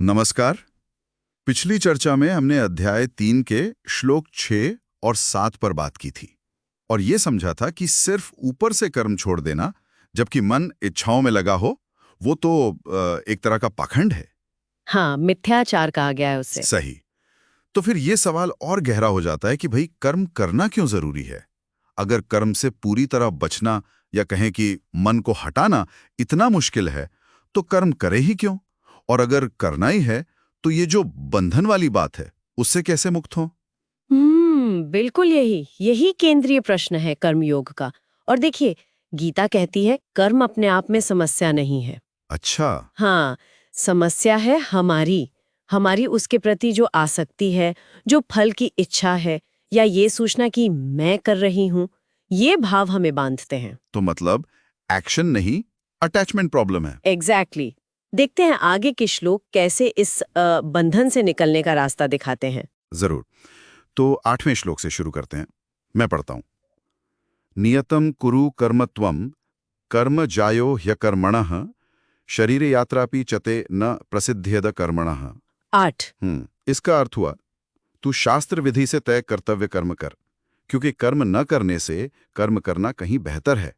नमस्कार। पिछली चर्चा में हमने अध्याय 3 के श्लोक 6 और 7 पर बात की थी और ये समझा था कि सिर्फ ऊपर से कर्म छोड़ देना जबकि मन इच्छाओं में लगा हो वो तो एक तरह का पाखंड है। हाँ, मिथ्याचार कहा गया है उसे। सही। तो फिर ये सवाल और गहरा हो जाता है कि भाई कर्म करना क्यों जरूरी है? अगर कर्म से पूरी तरह बचना या कहें कि मन को हटाना इतना मुश्किल है तो कर्म करे ही क्यों? और अगर करना ही है तो ये जो बंधन वाली बात है उससे कैसे मुक्त हो? बिल्कुल यही केंद्रीय प्रश्न है कर्मयोग का। और देखिए, गीता कहती है कर्म अपने आप में समस्या नहीं है। अच्छा। हाँ, समस्या है हमारी हमारी उसके प्रति जो आसक्ति है, जो फल की इच्छा है, या ये सोचना कि मैं कर रही हूँ, ये भाव हमें बांधते हैं। तो मतलब एक्शन नहीं, अटैचमेंट प्रॉब्लम है। एग्जैक्टली। देखते हैं आगे के श्लोक कैसे इस बंधन से निकलने का रास्ता दिखाते हैं। जरूर। तो 8वें श्लोक से शुरू करते हैं। मैं पढ़ता हूं। नियतम कुरु कर्मत्वम कर्म जायो ह्यकर्मणः शरीर यात्रापि चते न प्रसिद्ध्येद कर्मणः। 8। इसका अर्थ हुआ तू शास्त्र विधि से तय कर्तव्य कर्म कर, क्योंकि कर्म न करने से कर्म करना कहीं बेहतर है,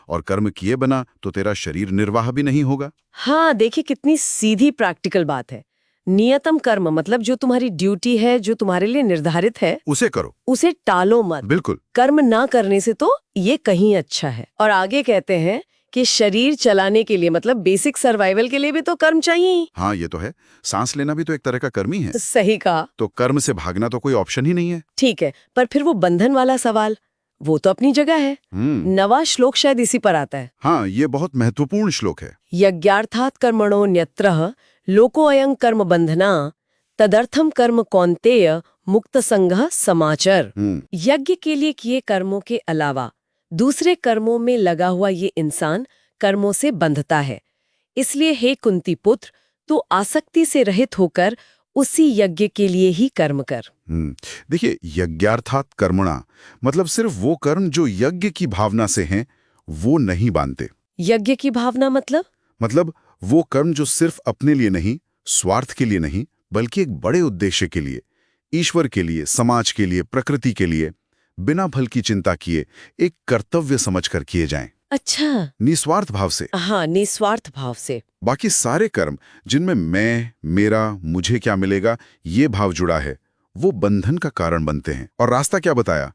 और कर्म किए बिना तो तेरा शरीर निर्वाह भी नहीं होगा। हाँ, देखिए कितनी सीधी प्रैक्टिकल बात है। नियतम कर्म मतलब जो तुम्हारी ड्यूटी है, जो तुम्हारे लिए निर्धारित है, उसे करो। उसे टालो मत। बिल्कुल। कर्म ना करने से तो ये कहीं अच्छा है। और आगे कहते हैं कि शरीर चलाने के लिए मतलब बेसिक सर्वाइवल के लिए भी तो कर्म चाहिए ही। हाँ, ये तो है। सांस लेना भी तो एक तरह का कर्म ही है। सही कहा। तो कर्म से भागना तो कोई ऑप्शन ही नहीं है। ठीक है, पर फिर वो बंधन वाला सवाल, वो तो अपनी जगह है। 9वां श्लोक शायद इसी पर आता है। हाँ, ये बहुत महत्वपूर्ण श्लोक है। यज्ञार्थात् कर्मणो न्यत्रः लोको अयं कर्म बंधना तदर्थम कर्म कौन्तेय मुक्त संगः समाचर। यज्ञ के लिए किए कर्मों के अलावा दूसरे कर्मों में लगा हुआ ये इंसान कर्मों से बंधता है। इसलिए हे कुंती पुत्र, तू आसक्ति से रहित होकर उसी यज्ञ के लिए ही कर्म कर। देखिए, यज्ञार्थात् कर्मणा मतलब सिर्फ वो कर्म जो यज्ञ की भावना से हैं, वो नहीं बांधते। यज्ञ की भावना मतलब वो कर्म जो सिर्फ अपने लिए नहीं, स्वार्थ के लिए नहीं, बल्कि एक बड़े उद्देश्य के लिए, ईश्वर के लिए, समाज के लिए, प्रकृति के लिए, बिना फल की चिंता किए एक कर्तव्य समझकर किए जाएं। अच्छा। निस्वार्थ भाव से। हाँ, निस्वार्थ भाव से। बाकी सारे कर्म जिनमें मैं, मेरा, मुझे क्या मिलेगा, ये भाव जुड़ा है, वो बंधन का कारण बनते हैं। और रास्ता क्या बताया?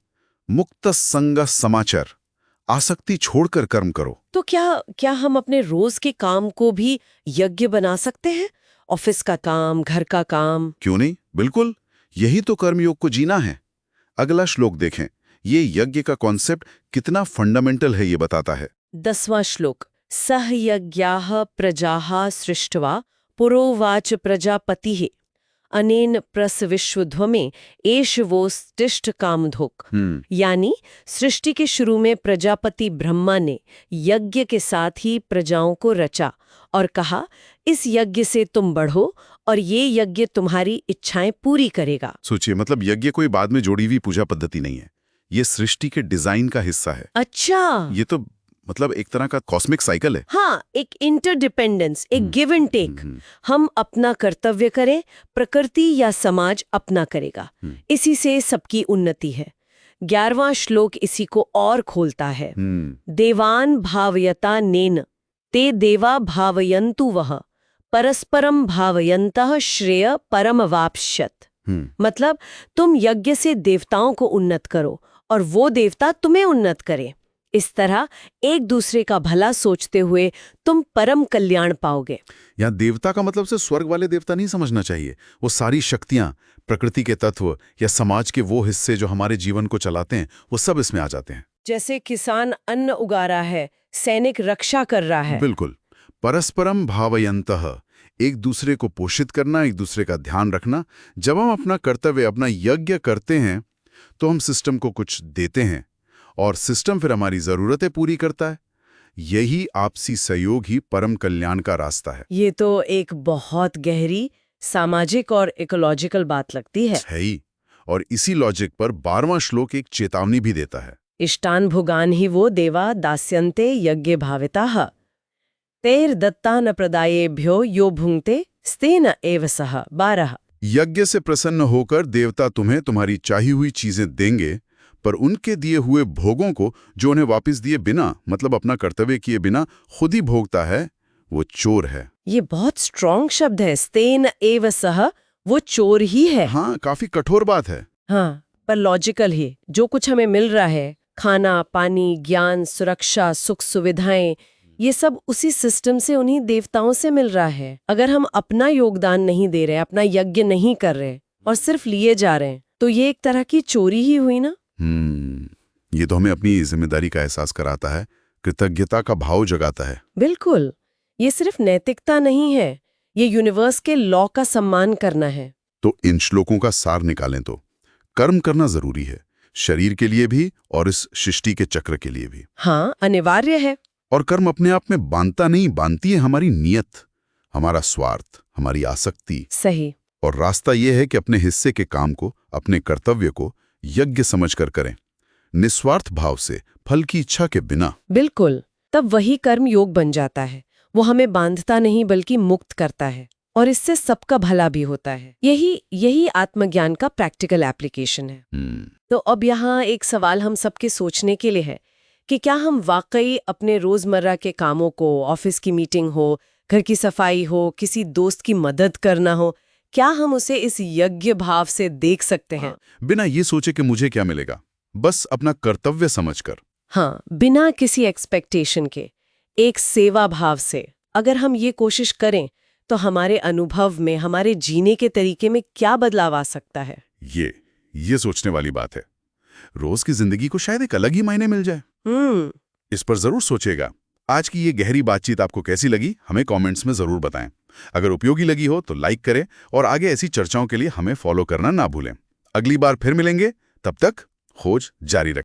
मुक्त संग समाचर, आसक्ति छोड़कर कर्म करो। तो क्या हम अपने रोज के काम को भी यज्ञ बना सकते हैं? ऑफिस का काम, घर का काम। क्यों नहीं, बिल्कुल। यही तो कर्मयोग को जीना है। अगला श्लोक देखें। ये यज्ञ का कॉन्सेप्ट कितना फंडामेंटल है ये बताता है। 10वां श्लोक। सह यज्ञाः प्रजाः सृष्ट्वा पुरोवाच प्रजापतिः अनेन प्रसविश्वध्वमे एष वोस्तिष्ठ कामधुक्। यानी सृष्टि के शुरू में प्रजापति ब्रह्मा ने यज्ञ के साथ ही प्रजाओं को रचा और कहा, इस यज्ञ से तुम बढ़ो और ये यज्ञ तुम्हारी इच्छाएं पूरी करेगा। सोचिए, मतलब यज्ञ कोई बाद में जोड़ी हुई पूजा पद्धति नहीं है, ये सृष्टि के डिजाइन का हिस्सा है। अच्छा। ये तो मतलब एक तरह का कॉस्मिक साइकिल है। हाँ, एक इंटरडिपेंडेंस, एक गिव एंड टेक। हम अपना कर्तव्य करें, प्रकृति या समाज अपना करेगा। इसी से सबकी उन्नति है। 11वां श्लोक इसी को और खोलता है। देवान भावयता नेन ते देवा भावयन्तु वह परस्परम भावयन्तः श्रेय परमवाप्स्यत। मतलब तुम यज्ञ से देवताओं को उन्नत करो और वो देवता तुम्हें उन्नत करे। इस तरह एक दूसरे का भला सोचते हुए तुम परम कल्याण पाओगे। यहाँ देवता का मतलब से स्वर्ग वाले देवता नहीं समझना चाहिए। वो सारी शक्तियां, प्रकृति के तत्व या समाज के वो हिस्से जो हमारे जीवन को चलाते हैं, वो सब इसमें आ जाते हैं। जैसे किसान अन्न उगा रहा है, सैनिक रक्षा कर रहा है। बिल्कुल। परस्परम भावयन्तः, एक दूसरे को पोषित करना, एक दूसरे का ध्यान रखना। जब हम अपना कर्तव्य, अपना यज्ञ करते हैं तो हम सिस्टम को कुछ देते हैं और सिस्टम फिर हमारी जरूरतें पूरी करता है। यही आपसी सहयोग ही परम कल्याण का रास्ता है। ये तो एक बहुत गहरी सामाजिक और इकोलॉजिकल बात लगती है। ही। और इसी लॉजिक पर 12वां श्लोक एक चेतावनी भी देता है। इष्टान भुगान ही वो देवा दास्यन्ते यज्ञ भाविताः तैर्दत्तान प्रदायेभ्यो यो भुंक्ते स्तेन एव सह 12। यज्ञ से प्रसन्न होकर देवता तुम्हें तुम्हारी चाही हुई चीजें देंगे, पर उनके दिए हुए भोगों को जो उन्हें वापस दिए बिना, मतलब अपना कर्तव्य किए बिना खुद ही भोगता है, वो चोर है। ये बहुत स्ट्रॉन्ग शब्द है, स्तेन एव सह, वो चोर ही है। हाँ, काफी कठोर बात है। हाँ, पर लॉजिकल ही। जो कुछ हमें मिल रहा है, खाना, पानी, ज्ञान, सुरक्षा, सुख सुविधाएं, ये सब उसी सिस्टम से, उन्हीं देवताओं से मिल रहा है। अगर हम अपना योगदान नहीं दे रहे, अपना यज्ञ नहीं कर रहे और सिर्फ लिए जा रहे हैं, तो ये एक तरह की चोरी ही हुई ना। ये तो हमें अपनी जिम्मेदारी का एहसास कराता है, कृतज्ञता का भाव जगाता है। बिल्कुल, ये सिर्फ नैतिकता नहीं है, ये यूनिवर्स के लॉ का सम्मान करना है। तो इन श्लोकों का सार निकालें तो कर्म करना जरूरी है, शरीर के लिए भी और इस सृष्टि के चक्र के लिए भी। हाँ, अनिवार्य है। और कर्म अपने आप में बांधता नहीं, बांधती है हमारी नियत, हमारा स्वार्थ, हमारी आसक्ति। सही। और रास्ता यह है कि अपने हिस्से के काम को, अपने कर्तव्य को यज्ञ समझकर करें, निस्वार्थ भाव से, फल की इच्छा के बिना। बिल्कुल, तब वही कर्म योग बन जाता है। वो हमें बांधता नहीं बल्कि मुक्त करता है, और इससे सबका भला भी होता है। यही आत्मज्ञान का प्रैक्टिकल एप्लीकेशन है। तो अब यहाँ एक सवाल हम सबके सोचने के लिए है कि क्या हम वाकई अपने रोजमर्रा के कामों को, ऑफिस की मीटिंग हो, घर की सफाई हो, किसी दोस्त की मदद करना हो, क्या हम उसे इस यज्ञ भाव से देख सकते हैं? बिना ये सोचे कि मुझे क्या मिलेगा, बस अपना कर्तव्य समझकर। हाँ, बिना किसी एक्सपेक्टेशन के, एक सेवा भाव से अगर हम ये कोशिश करें तो हमारे अनुभव में, हमारे जीने के तरीके में क्या बदलाव आ सकता है? ये सोचने वाली बात है। रोज की जिंदगी को शायद एक अलग ही मायने मिल जाए। इस पर जरूर सोचेगा। आज की ये गहरी बातचीत आपको कैसी लगी, हमें कमेंट्स में जरूर बताएं। अगर उपयोगी लगी हो तो लाइक करें और आगे ऐसी चर्चाओं के लिए हमें फॉलो करना ना भूलें। अगली बार फिर मिलेंगे, तब तक खोज जारी रखें।